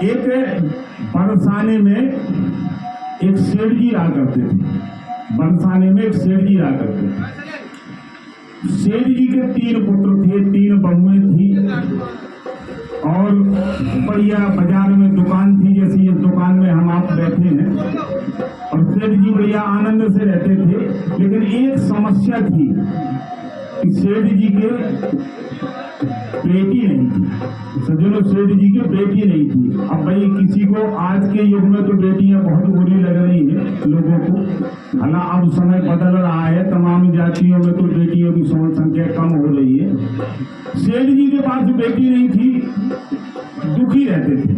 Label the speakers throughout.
Speaker 1: एक बरसाने में एक सेठ जी रहा करते थे। बरसाने में एक सेठ जी रहा करते थे। सेठ जी के 3 पुत्र थे, 3 बहुएं थी और बढ़िया बाजार में दुकान थी, जैसी इस दुकान में हम आप बैठे हैं। और सेठ जी बढ़िया आनंद से रहते थे। लेकिन एक समस्या थी कि सेठ जी के बेटी नहीं थी। सज्जनों, सेठ जी की बेटी नहीं थी। अब भाई किसी को आज के युग में तो बेटियां बहुत बुरी लग रही है लोगों को। हालांकि अब समय बदल रहा है, तमाम जातियों में तो बेटियों की संख्या कम हो रही है। सेठ जी के पास बेटी नहीं थी, दुखी रहते थे।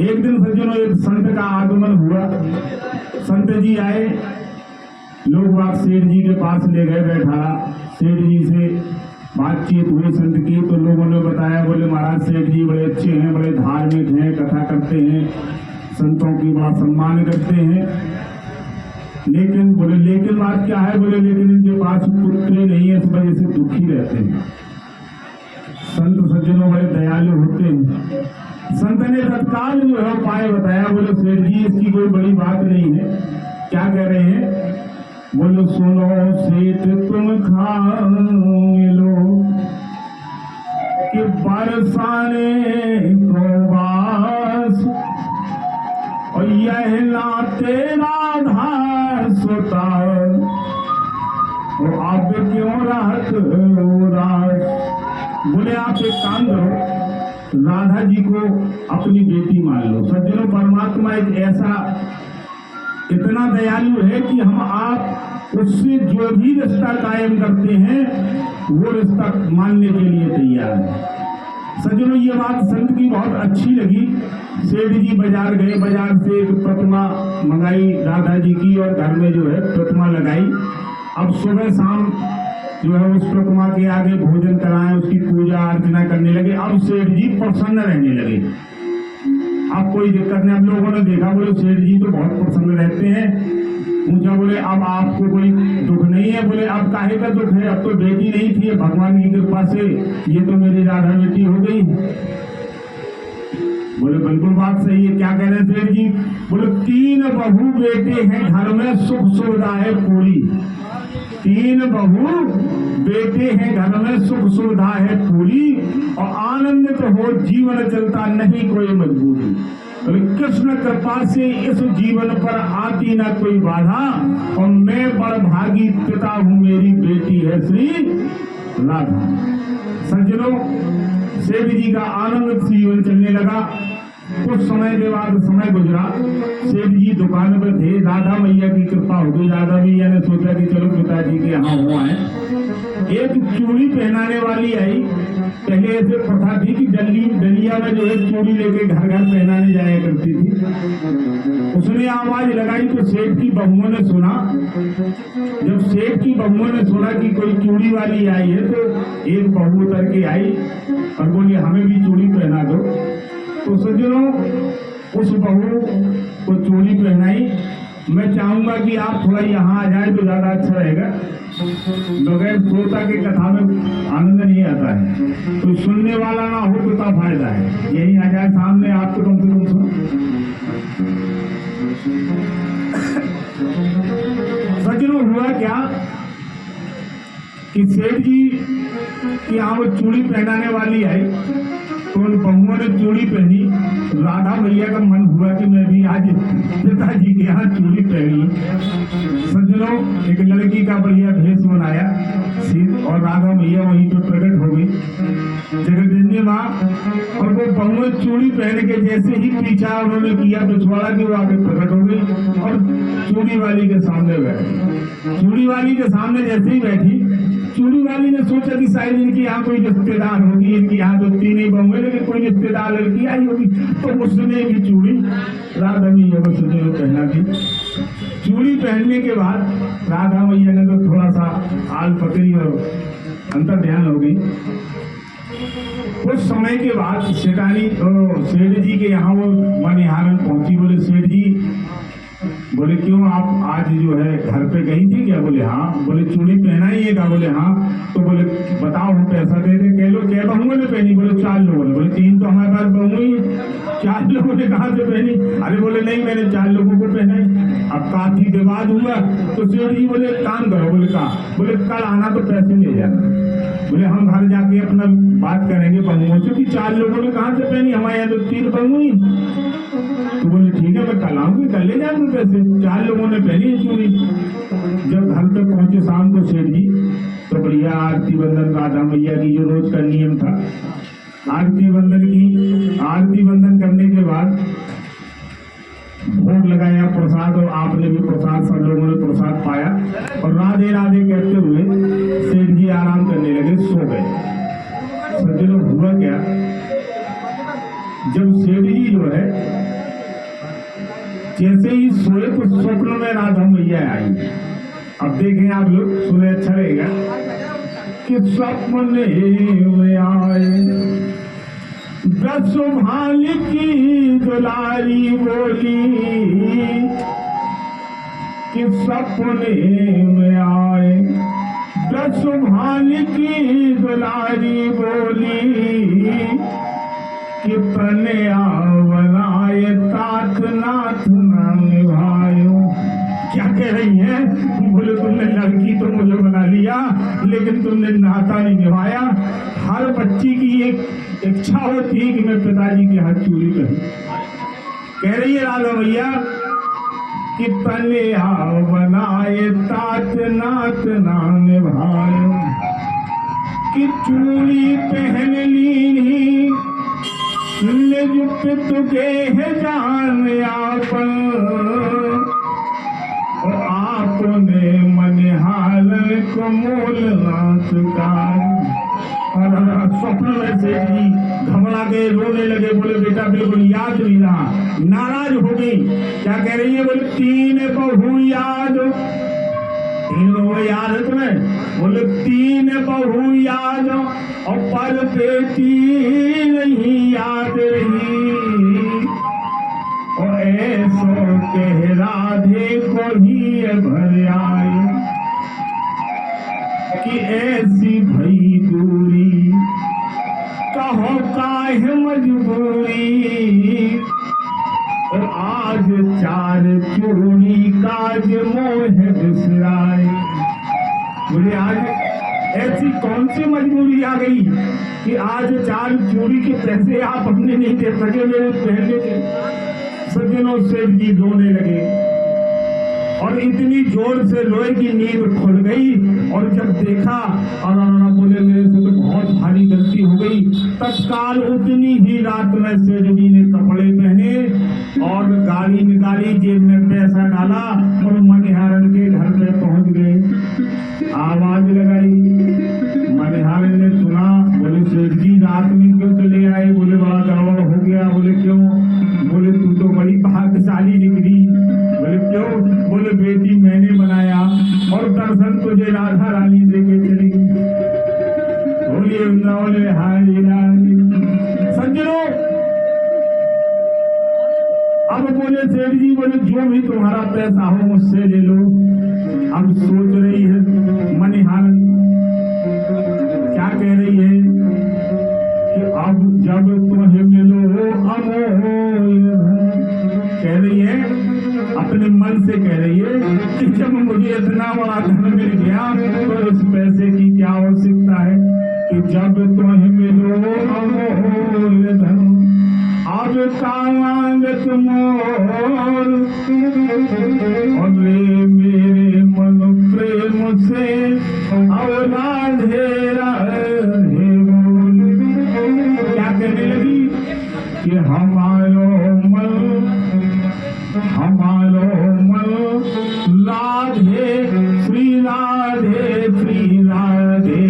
Speaker 1: एक दिन सज्जनों एक संत का आगमन हुआ। संत जी आए, लोग बाग सेठ जी के पास ले गए, बैठा। सेठ जी से बातचीत हुई संत की, तो लोगों ने बताया, बोले महाराज सेठ जी बड़े अच्छे हैं, बड़े धार्मिक हैं, कथा करते हैं, संतों की बड़ा सम्मान करते हैं। लेकिन बोले लेकिन बात क्या है? बोले लेकिन इनके पास पुत्र नहीं है, इस वजह से दुखी रहते हैं। संत सज्जनों बड़े दयालु होते हैं। संत ने तत्काल जो है उपाय बताया। बोले सेठ जी इसकी कोई बड़ी बात नहीं है। क्या कह रहे हैं? बोलो सुनो सेठ तुम खाए लो कि बरसाने को बास और यह ना तेरा धार सोता तो आप क्यों राहत उदास। बोले आप एक काम करो, राधा जी को अपनी बेटी मान लो। सज्जनों, परमात्मा एक ऐसा इतना दयालु है कि हम आप उससे जो भी रिश्ता कायम करते हैं वो रिश्ता मानने के लिए तैयार है। सज्जनों, ये बात संत की बहुत अच्छी लगी। सेठ जी बाजार गए, बाजार से एक प्रतिमा मंगाई राधा जी की और घर में जो है प्रतिमा लगाई। अब सुबह शाम जो है उस प्रतिमा के आगे भोजन कराएं, उसकी पूजा अर्चना करने लगे। अब सेठ जी प्रसन्न रहने लगे। अब कोई दिक्कत नहीं। अब लोगों ने देखा, बोले सेठ जी तो बहुत प्रसन्न रहते हैं। पूछा, बोले अब आपको कोई दुख नहीं है? बोले अब काहे का दुख है, अब तो बेटी नहीं थी, भगवान की कृपा से ये तो मेरी राधा बेटी हो गई। बोले बिल्कुल बात सही है। क्या कह रहे हैं सेठ जी? बोले 3 बहू बेटे हैं घर में, सुख सुविधा है पूरी। 3 बहू बेटे हैं घर में, सुख सुविधा है पूरी और आनंदित हो जीवन चलता, नहीं कोई मजबूरी। कृष्ण कृपा से इस जीवन पर आती न कोई बाधा और मैं बड़भागी पिता हूँ, मेरी बेटी है श्री राधा। सज्जनों, सेठ जी का आनंदित जीवन चलने लगा। कुछ समय के बाद समय गुजरा, सेठ जी दुकान पर थे। राधा मैया की कृपा हो गई। राधा मैया ने सोचा कि चलो पिताजी के यहाँ हो आए। एक चूड़ी पहनाने वाली आई। पहले ऐसे प्रथा थी कि डलिया में जो है चूड़ी लेके घर घर पहनाने जाया करती थी। उसने आवाज लगाई तो सेठ की बहुओं ने सुना। जब सेठ की बहुओं ने सुना कि कोई चूड़ी वाली आई है तो एक बहू उतर के आई और बोली हमें भी चूड़ी पहना दो। तो सज्जनों, उस बहू को चूड़ी पहनाई। मैं चाहूंगा कि आप थोड़ा यहाँ आ जाए तो ज्यादा अच्छा रहेगा। बगैर श्रोता के कथा में आनंद नहीं आता है। तो सुनने वाला ना हो तो क्या फायदा है। यही आ जाए सामने, आपको कम से कम सुन। सज्जनों, हुआ क्या कि सेठ जी की यहाँ वो चूड़ी पहनाने वाली आई तो उन बहुओं ने चूड़ी पहनी। राधा भैया का मन हुआ कि मैं भी आज पिताजी के यहाँ चूड़ी पहनी। सज्जनों, एक लड़की का बढ़िया भेष बनाया और राधा भैया वहीं पे प्रकट हो गई जगदीश्वरी माँ। और वो बहुएं चूड़ी पहन के जैसे ही पीछा उन्होंने किया पिछवाड़ा की, वो आगे प्रकट हो गई और चूड़ी वाली के सामने बैठी। चूड़ी वाली के सामने जैसे ही बैठी, चूड़ी वाली ने सोचा कि शायद इनकी यहाँ कोई रिश्तेदार होगी। इनकी यहाँ तो 3 ही बहू है, लेकिन कोई रिश्तेदार लड़की आई होगी। तो उसने भी चूड़ी राधा मैया को पहना दी। चूड़ी पहनने के बाद राधा मैया ने तो थोड़ा सा आल पकड़ी और अंतर ध्यान हो गई। कुछ समय के बाद सेठ जी के यहाँ वो मनिहारन पहुंची। बोले सेठ जी बोले क्यों आप आज जो है घर पे गई थी क्या? बोले हाँ। बोले चूड़ी पहना ही है क्या? बोले हाँ। तो बोले बताओ हम पैसा दे दे। कह लो क्या बहुओं ने पहनी? बोले 4 लोगों ने। बोले 3 तो हमारे पास बहु ही, 4 लोगों ने कहाँ से पहनी? अरे बोले नहीं, मैंने 4 लोगों को पहनाई। अब काफी विवाद हुआ तो सेठ जी बोले काम करो। बोले कहा? बोले कल आना तो पैसे ले जाना। बोले हम घर जाके अपना बात करेंगे बहुओं से कि 4 लोगों ने कहाँ से पहनी, हमारे यहाँ तो 3 बहु ही। तो बोले ठीक है मैं कल आऊंगी, कल ले जाऊंगी पैसे। 4 लोगों ने पहनी चूड़ी। जब घर पे पहुंचे शाम को सेठ जी तो बढ़िया आरती बंदन राधा मैया की जो रोज का नियम था, आरती बंदन की। आरती बंदन करने के बाद भोग लगाया प्रसाद, और आपने भी प्रसाद, सब लोगों ने प्रसाद पाया और राधे राधे कहते हुए सेठ जी आराम करने लगे, सो गए। सज्जनों हुआ क्या, जब सेठ जी जो है जैसे ही सोए तो स्वप्न में राधा मैया आई। अब देखें आप लोग, सुने अच्छा रहेगा कि स्वप्न में आए 10 भाल की दुलारी बोली, कि सपने में आए 10 भाल की दुलारी बोली, कि प्रणया बनाए तात नाथ ना निभायो। क्या कह रही है? बोले तुमने लड़की तो मुझे बना लिया लेकिन तुमने नाता नहीं निभाया। हर बच्ची की एक इच्छा होती है कि मैं पिताजी के हाथ चूड़ी पहनूं। कह रही है राधा मैया कि प्रणया बनाए तात नाथ ना निभायो, कि चूड़ी पहन ली निज पितु के है जान आपन, आपने मनिहारन को मोल ना चुकाए। और स्वप्न में सेठ जी घबरा गए, रोने लगे। बोले बेटा बिल्कुल याद नहीं रहा, नाराज हो गई। क्या कह रही है? बोले 3 बहू याद, 3 बहू याद है तुम्हें? बोले 3 बहू याद और पर बेटी नहीं याद रही, और ऐसो कह राधे को ही भर आई, कि ऐसी भई दूरी कहो काहे मजबूरी, और आज 4 चूड़ी काज मोह बिसराए। बोले आज ऐसी कौन सी मजबूरी आ गई कि आज 4 चूड़ी के पैसे आप अपने नहीं दे सके मेरे पहनने के? सज्जनों सेठ जी रोने लगे और इतनी जोर से रोए कि नींद खुल गई। और जब देखा और बोले मेरे से तो बहुत भारी गलती हो गई। तत्काल उतनी ही रात में सेठ जी ने कपड़े पहने और गाड़ी निकाली, जेब में पैसा डाला और मनिहारन के घर पे पहुंच गए। आवाज लगाई, मनिहारन ने सुना। बोले सेठ जी रात में क्यों चले आए? बोले बड़ा गड़बड़ हो गया। बोले क्यों? बोले तू तो बड़ी भाग्यशाली निकली। बोले क्यों? बोले बेटी मैंने बनाया और दर्शन तुझे राधा रानी देके चली गई। बोलिए बोले हारी रानी। सज्जनों अब बोले सेठ जी, बोले जो भी तुम्हारा पैसा हो मुझसे ले लो। अब सोच रही है मनिहारन, क्या कह रही है कि अब जब तुम्हें मिलो अमोल, कह रही है अपने मन से कह रही है कि जब मुझे इतना बड़ा धन मिल गया तो इस पैसे की क्या आवश्यकता है, कि जब तुम्हें मिलो अमोल धन अब कांगत मोर, और मेरे मन प्रेम से औलाद क्या कहने लगी कि हमारो मन राधे श्री राधे श्री राधे